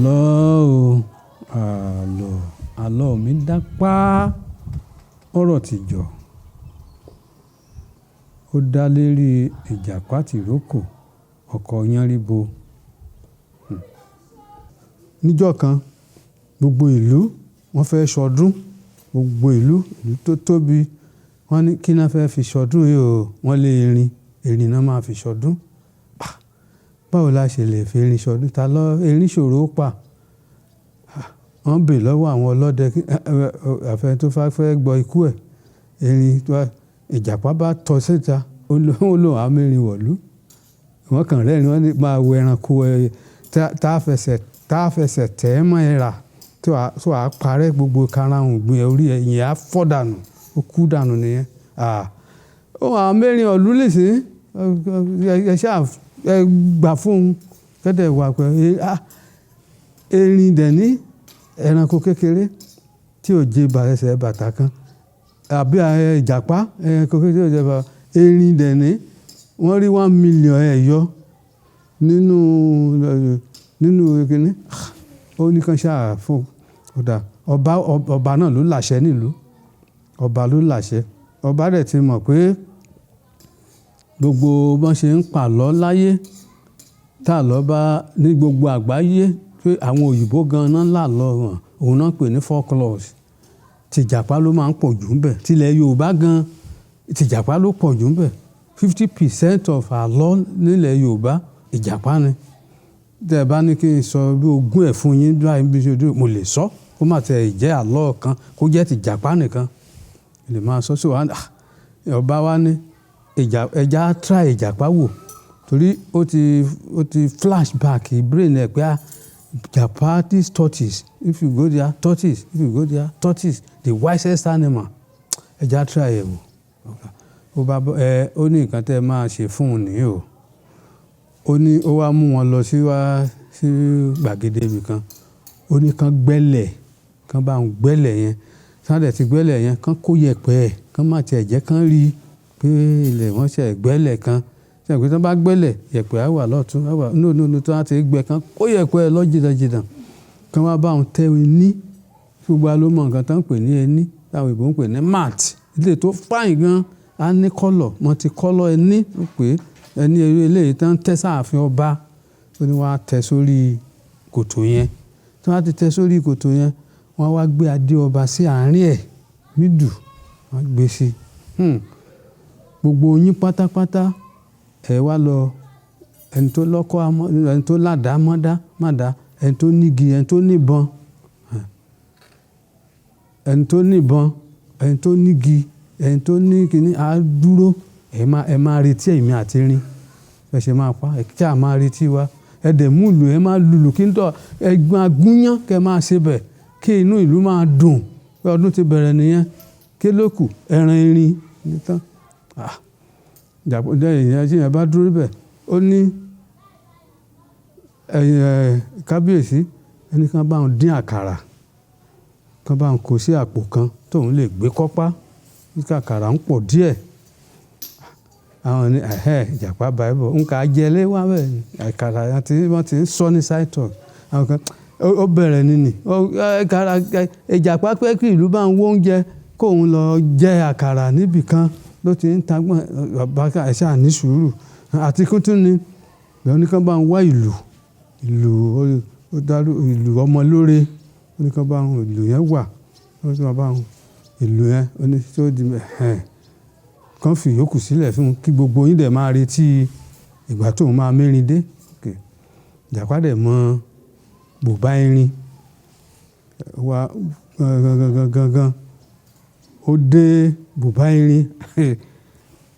Àlọ́ o, àlọ́ mi dápá ọ̀rọ̀ ti jọ. Ó dá lérí Ìjàpá tìrókò ọkọ Yánríbo. Níjọ́ kan, gbogbo ìlú wọ́n fẹ́ ṣọdún, gbogbo ìlú tó tóbi. Wọ́n ní kí náà fẹ́ fi ṣọdún yìí o, wọ́n lé erin náà máa fi ṣọdún. Báwo la ṣe lè fi erin ṣọdún? Erin ṣòro pa. Wọ́n bèèrè lọ́wọ́ àwọn ọlọ́dẹ àfẹn tó fẹ́ gbọ́ ikú ẹ̀. Ìjàpá bá tọ́ síta, ó lóun á mẹ́rin wọ̀lú. Wọ́n kàn rẹ́rìn, wọ́n ní máa wo ẹranko tá a fẹsẹ̀ tẹ̀ ẹ́ mọ́ ẹ̀rà tó a parẹ́ gbogbo karahun gbin orí ẹ̀yìn á fọ́ dànù, ó kú dànù nìyẹn. Ó máa mẹ́rin ọ̀lú lèsì, ẹ ṣáà gbà fún un kẹ́dẹ̀ wà pẹ̀lú erin dẹ̀ ní ẹranko kékeré tí ò jẹ ẹsẹ̀ bàtà kan. Àbí Ìjàpá ẹranko kékeré tí ò jẹ bàtà. Erin dẹ̀ ní wọ́n rí 1 million ẹ̀yọ nínú kíní. Ó ní kán ṣáà fún ọ̀dà. Ọba náà ló làṣẹ nílùú. Ọba ló làṣẹ. Ọba dẹ̀ ti mọ̀ pé gbogbo bọ́n ṣe ń pàlọ́ láyé, tá lọ́ bá ní gbogbo àgbáyé pé àwọn òyìnbó gan-an làlọ́ wọn, òun náà pè ní folklore. Tìjàpá ló máa ń pọ̀ jù ńbẹ̀. Tilẹ̀ Yorùbá gan-an, tìjàpá ló pọ̀ jù ńbẹ̀. 50% of àlọ́ nílẹ̀ Yorùbá, Ìjàpá ni. Tẹ́ ẹ bá ní kí n sọ bí ogún ẹ̀ fún yín láì bí ṣe dúró, mo lè sọ. Kó má tẹ̀ jẹ́ àlọ́ kan, kó jẹ́ tìjàpá nìkan. Lè máa sọ sí wa. Ọba wa ní ẹja try Ìjàpá wò. Torí ó ti flashback brain ẹ̀ pé Ìjàpá, this tortoise, if you go there, tortoise, if you go there, tortoise, the wisest animal. Ẹja try ẹ̀ wò. Ó ní nǹkan tẹ́ ẹ máa ṣe fún un nìyí o. Ó wá mú wọn lọ sí gbàgede ibì kan. Ó ní kán gbẹ́lẹ̀, kán bá ń gbẹ́lẹ̀ yẹn. Sáńdẹ̀ ti gbẹ́lẹ̀ yẹn, kán kó yẹ̀pẹ̀ ẹ̀, kán má tiẹ̀ jẹ́ kán rí pé ilẹ̀ wọ́n ṣe gbẹ́lẹ̀ kan. Ṣé àgbẹ̀ tí wọ́n bá gbẹ́lẹ̀, yẹ̀pẹ̀ á wà lọ́tún, á wà nínú tí wọ́n ti gbẹ kan, kó yẹ̀pẹ̀ ẹ̀ lọ jìdàjìdà. Kán wá bá wọn tẹ ẹní. Gbogbo wa ló mọ nǹkan tán ń pè ní ẹní, táwọn òyìnbó ń pè ní mat. Ilé tó fine gan, á ní kọ́lọ̀, wọ́n ti kọ́lọ̀ ẹní, ó pé ẹní eléyìí tán tẹ́ sáàfin ọba. Ó ní wọ́n á tẹ sórí kòtò yẹn. Tí wọ́n á ti tẹ sórí kòtò yẹn, wọ́n á wá gbé adé ọba sí àárín ẹ̀, mídù, wọ́n á gbé sí. Gbogbo yín pátápátá ẹ wá lọ, ẹni tó lọ́kọ́ ẹni tó ládàá mọ́dá, ẹni tó nígi, ẹni tó níbọn, ẹni tó nígi, ẹni tó ní kíní á dúró. Ẹ máa retí èmi àti erin. Ẹ ṣe máa pa, ẹ kí a máa retí wa. Ẹ dẹ̀ mú ìlù, ẹ máa lùlù kí n tọ́ ẹgbọ́n agúnyán kẹ máa ṣe bẹ̀ kí inú ìlú máa dùn pé ọdún ti bẹ̀rẹ̀ nìyẹn. Kí ló kù? Ẹran erin nìtàn. Ìjàpá ìyẹn bá dúró bẹ̀. Ó ní kábíyèsí, ẹni kan bá ń dín àkàrà, kan bá ń kó sí àpò kan tóun lè gbé kọ́pá. Nígbà àkàrà ń pọ̀ díẹ̀. Àwọn ní Ìjàpá báyìí nǹkan ajẹ́lé wá bẹ́ẹ̀ ni. Àkàrà wọ́n ti ń sọ ní side-talk. Àwọn kan ó bẹ̀rẹ̀ nìní. Ìjàpá pé kí ìlú bá ń wó oúnjẹ kóun lọ jẹ àkàrà níbì kan ló ti ń tagbọ́n. Bàbá ẹ̀ ṣáà ní sùúrù. Àti kó tún ni bẹ́ẹ̀ ni kán bá ń wá ìlù ọmọ lóore. Ó ní kán bá ń ìlù yẹn wà. Ó ní kán bá ń ìlù yẹn. Ó ní tó di kán fi ìyókù sílẹ̀ fún kí gbogbo yín dẹ̀ máa retí ìgbà tóun máa mẹ́rin dé. Ìjàpá dẹ̀ mọ bùbá erin wá gangan. Ó dé bùbá erin.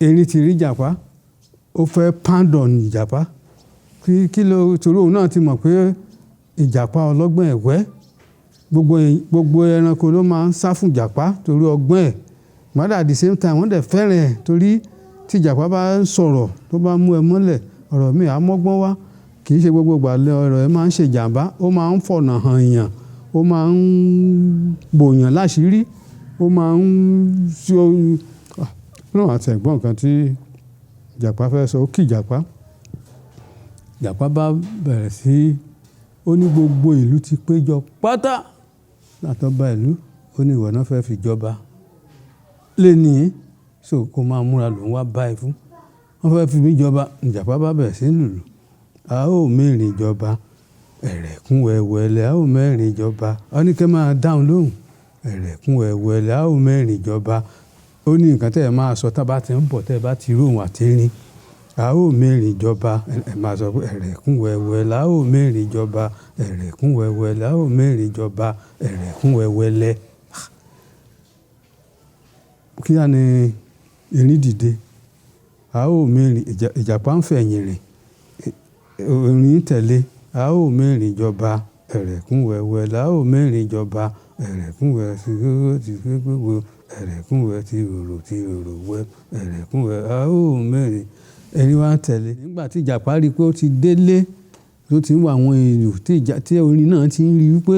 Erin ti rí Ìjàpá. Ó fẹ́ pound on Ìjàpá. Kí ló torí òun náà ti mọ̀ pé Ìjàpá ọlọ́gbọ́n ẹ̀wẹ́. Gbogbo ẹranko ló máa ń sá fún Ìjàpá torí ọgbọ́n ẹ̀. But at the same time wọ́n dẹ̀ fẹ́ràn ẹ̀ torí tí Ìjàpá bá ń sọ̀rọ̀ tó bá mú ẹ mọ́lẹ̀, ọ̀rọ̀ mi á mọ́gbọ́n wá. Kì í ṣe gbogbo ìgbà ọ̀rọ̀ ẹ máa ń ṣe ìjàmbá. Ó máa ń fọ̀nà hàn èèyàn. Ó máa ń bòyàn láṣìírí. Ó máa ń ṣe ohun àti ẹ̀gbọ́n kan tí Ìjàpá fẹ́ sọ. Ó kí Ìjàpá. Ìjàpá bá bẹ̀rẹ̀ sí ó ní gbogbo ìlú ti péjọ pátá látọba ìlú ó ní ìwọ náà fẹ́ fi jọba lẹ́ni so kó máa múra lòun wá báyìí fún wọ́n fẹ́ fi mí jọba ìjàpá bá bẹ̀rẹ̀ sí lùlù a ó mẹ́rin jọba ẹ̀rẹ̀kún wẹ̀wẹ̀lẹ̀ a ó mẹ́rin jọba ó ní kẹ́ máa dáhùn lóhùn ẹ̀rẹ̀kún wẹ̀wẹ̀lẹ̀ a ó mẹ́rin jọba ó ní nǹkan tẹ́ ẹ máa sọ tá bá ti ń bọ̀ tẹ́ ẹ bá ti róhùn àtẹ́rin a ó mẹ́rin jọba ẹ máa sọ pé ẹ̀rẹ̀kún wẹ̀wẹ̀lẹ̀ a ó mẹ́rin jọba ẹ̀rẹ̀kún wẹ̀wẹ̀lẹ̀ a ó mẹ́rin jọba ẹ̀rẹ̀kún wẹ̀wẹ̀lẹ̀ kí á ní erin dìde a ó mẹ́rin ìjàpá ń fẹ̀yìn rìn erin tẹ̀lé a ó mẹ́rin jọba ẹ̀rẹ̀kún wẹ̀wẹ̀lẹ̀ a ó mẹ́rin jọba ẹ̀rẹ̀kún wẹ̀ ti gbogbo ti gbogbo ẹ̀rẹ̀kún wẹ̀ ti rorò wẹ̀ ẹ̀rẹ̀kún wẹ̀ a ó mẹ́rin ẹni wá tẹ̀lé nígbà tí ìjàpá rí pé ó ti délé tó ti ń wá àwọn èèyàn tí orin náà ti ń rí wípé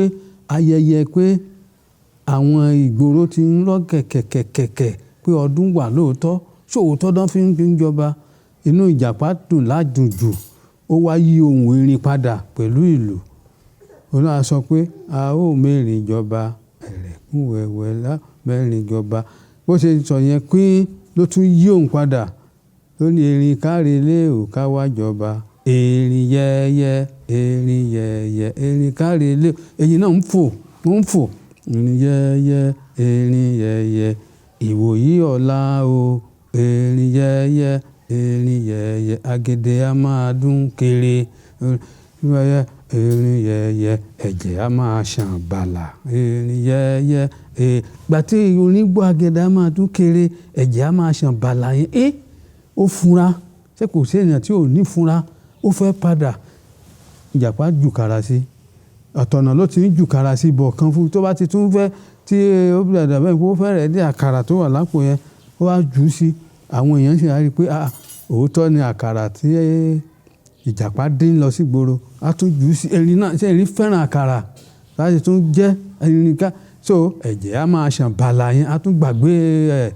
ayẹyẹ pé àwọn ìgboro ti ń rọ́ kẹ̀kẹ̀kẹ̀kẹ̀ pé ọdún wà lóòótọ́ ṣòótọ́ dán fi ń jọba inú ìjàpá dùn ládùn jù ó wá yí ohùn erin padà pẹ̀lú ìlù olúwa sọ pé a ó mẹ́rin jọba ẹ̀rẹ̀kún wẹ̀wẹ̀lẹ̀ mẹ́rin jọba bó ṣe sọ yẹn pín ló tún yí ohùn padà ló ní erin kárelé ò ká wá jọba erin yẹ́yẹ́ erin yẹ́yẹ́ erin kárelé ẹ̀yin náà ń fò erin yẹ́yẹ́ erin yẹ́yẹ́ ìwòyí ọ̀la o erin yẹ́yẹ́ erin yẹ́yẹ́ agede a máa dún kéré erin yẹ́yẹ́ ẹ̀jẹ̀ a máa ṣàn bàlà erin yẹ́yẹ́ gbàtí orin gbọ́ agede a máa dún kéré ẹ̀jẹ̀ a máa ṣàn bàlà yẹn ó fura ṣé kò sí èèyàn tí ò ní fura ó fẹ́ padà ìjàpá jùkàrà sí ọ̀tọ̀nà ló ti ń jùkàrà sí bọ̀ kan fún tó bá ti tún fẹ́ tí ó bẹ̀rẹ̀ dàbẹ́ kó fẹ́rẹ̀ dé àkàrà tó wà lápò yẹn ó wá jù ú sí àwọn èèyàn sì rí i pé òótọ́ ni àkàrà tí ìjàpá dín lọ sí gbòòrò á tún jù ú sí erin náà ṣé erin fẹ́ràn àkàrà láti tún jẹ́ erin ká so ẹ̀jẹ̀ á máa ṣàn bàlà yẹn á tún gbàgbé ẹ̀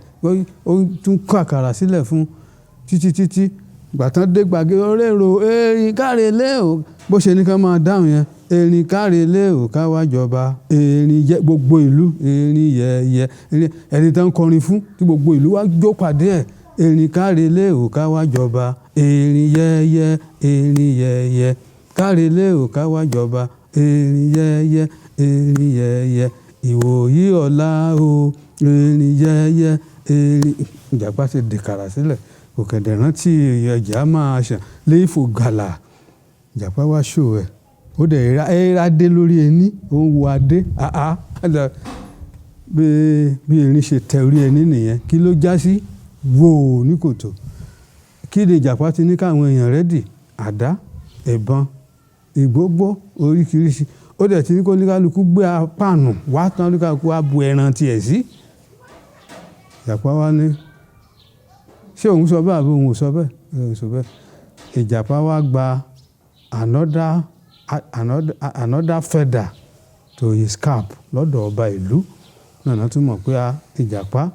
ó tún kó àkàrà sílẹ̀ fún títí gbàtán dé gbàgé orérò erin kárelé o bó ṣe ní ká máa dáhùn yẹn erin kárelé o ká wá jọba erin yẹ gbogbo ìlú erin yẹyẹ ẹni tó ń kọrin fún tí gbogbo ìlú wá jó pàdé ẹ̀ erin kárelé o ká wá jọba erin yẹyẹ erin yẹyẹ kárelé o ká wá jọba erin yẹyẹ erin yẹyẹ ìwòyí ọ̀la o erin yẹyẹ erin ìjàpá ṣe dèkàrà sílẹ̀ òkèdè rántí ẹ̀jẹ̀ á máa ṣàn léèfò gàlà ìjàpá wá ṣò ẹ̀ ó dẹ̀ ra dé lórí ẹní ó ń wo adé bí erin ṣe tẹ orí ẹní nìyẹn kí ló já sí wò ní kòtò kí ni ìjàpá ti ní káwọn èèyàn rẹ̀ dì àdá ìbọn ìgbógbó oríṣiríṣi ó dẹ̀ ti ní kó oníkálukú gbé apáànù wá tán oníkálukú á bu ẹran tiẹ̀ sí ìjàpá wá ní ṣé òun sọ bẹ́ẹ̀ àbí òun ò sọ bẹ́ẹ̀ ìjàpá wá gba another feather to his cap lọ́dọ̀ ọba ìlú náà tún mọ̀ pé ìjàpá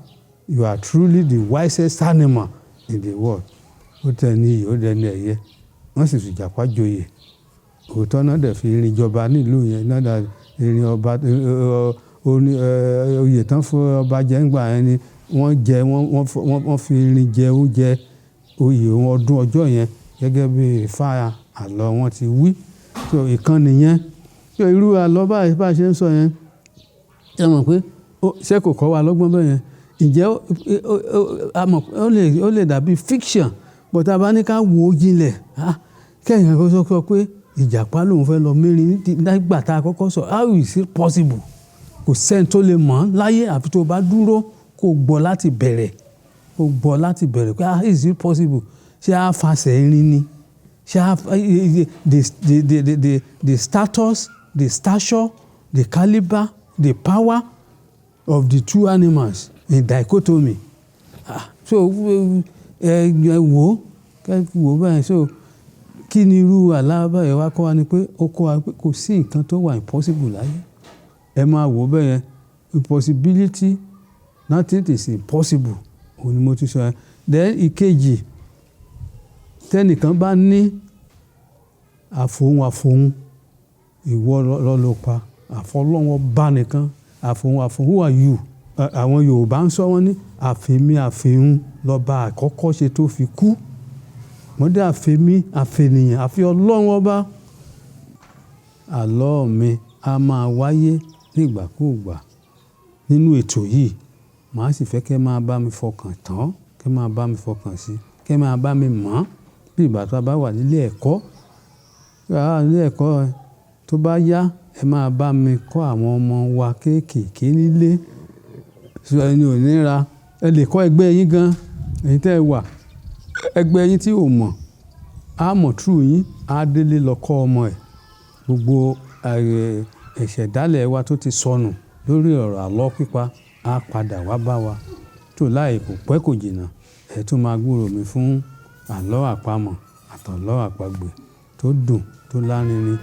you are truly the wisest animal in the world ó tẹ̀ ní iyì ó dẹ̀ ní ẹ̀yẹ wọ́n sì fi ìjàpá joyè òótọ́ náà dẹ̀ fi irin jọba nílùú yẹn náà dẹ̀ irin ọba oyè tán fún ọba jẹ́ ńgbà yẹn ni wọ́n fi irin jẹ oúnjẹ oyè ọdún ọjọ́ yẹn gẹ́gẹ́ bí fáyà àlọ́ wọn ti wí so ìkànnì yẹn irú àlọ́ báyìí bá a ṣe ń sọ yẹn ẹ mọ̀ pé ṣé kò kọ́ wa lọ́gbọ́n bẹ́ẹ̀ yẹn ǹjẹ́ ó lè dàbí fiction but a bá ní ká wò ó jinlẹ̀ kẹ́yìn kan sọ pé ìjàpá lòun fẹ́ lọ mẹ́rin nígbà tá a kọ́kọ́ sọ how is it possible kò sẹ́ni tó lè mọ̀ láyé àfi tó bá dúró kó gbọ́ láti bẹ̀rẹ̀ pé is it possible ṣé a fàṣẹ irin ni ṣé the status the stature the caliber the power of the two animals in dichotomy so wò báyìí so kí ni irú àlábàyẹ wa kọ́ wa ni pé ó kọ́ wa pé kò sí nǹkan tó wà impossible láyé ẹ máa wò bẹ́ẹ̀ yẹn impossibility nothing is impossible òun ni mo tún sọ yẹn then ìkejì tẹ́nìkan bá ní àfòun ìwọ lọ ló pa, àfọlọ́wọ́ bá nìkan, àfòun who are you? Àwọn Yorùbá ń sọ wọ́n ní àfèmí àfèhun lọ́ba àkọ́kọ́ ṣe tó fi kú. Mọ́dé àfèmí àfènìyàn àfi Ọlọ́run ọba. Àlọ́ mi a máa wáyé nígbàkúùgbà nínú ètò yìí. Màá sì fẹ́ kẹ́ máa bá mi fọkàn tán, kẹ́ máa bá mi fọkàn sí, kẹ́ máa bá mi mọ̀ bí ìgbà tí a bá wà nílé ẹ̀kọ́. Nílé ẹ̀kọ́ tó bá yá, ẹ máa bá mi kọ́ àwọn ọmọ wa kéékèèké nílé. So ẹni ò ní ra, ẹ lè kọ́ ẹgbẹ́ yín gan, ẹ̀yin tẹ́ ẹ wà. Ẹgbẹ́ yín tí ò mọ̀, á mọ̀ through yín, á délé lọ kọ́ ọmọ ẹ̀. Gbogbo ìṣẹ̀dálẹ̀ wa tó ti sọnù lórí ọ̀rọ̀ àlọ́ pípa á padà wá bá wa. Tó láì kò pẹ́ kò jìnnà, ẹ tún máa gbúrò mi fún àlọ́ àpamọ̀ àtàlọ́ àpagbè tó dùn tó lárinrin.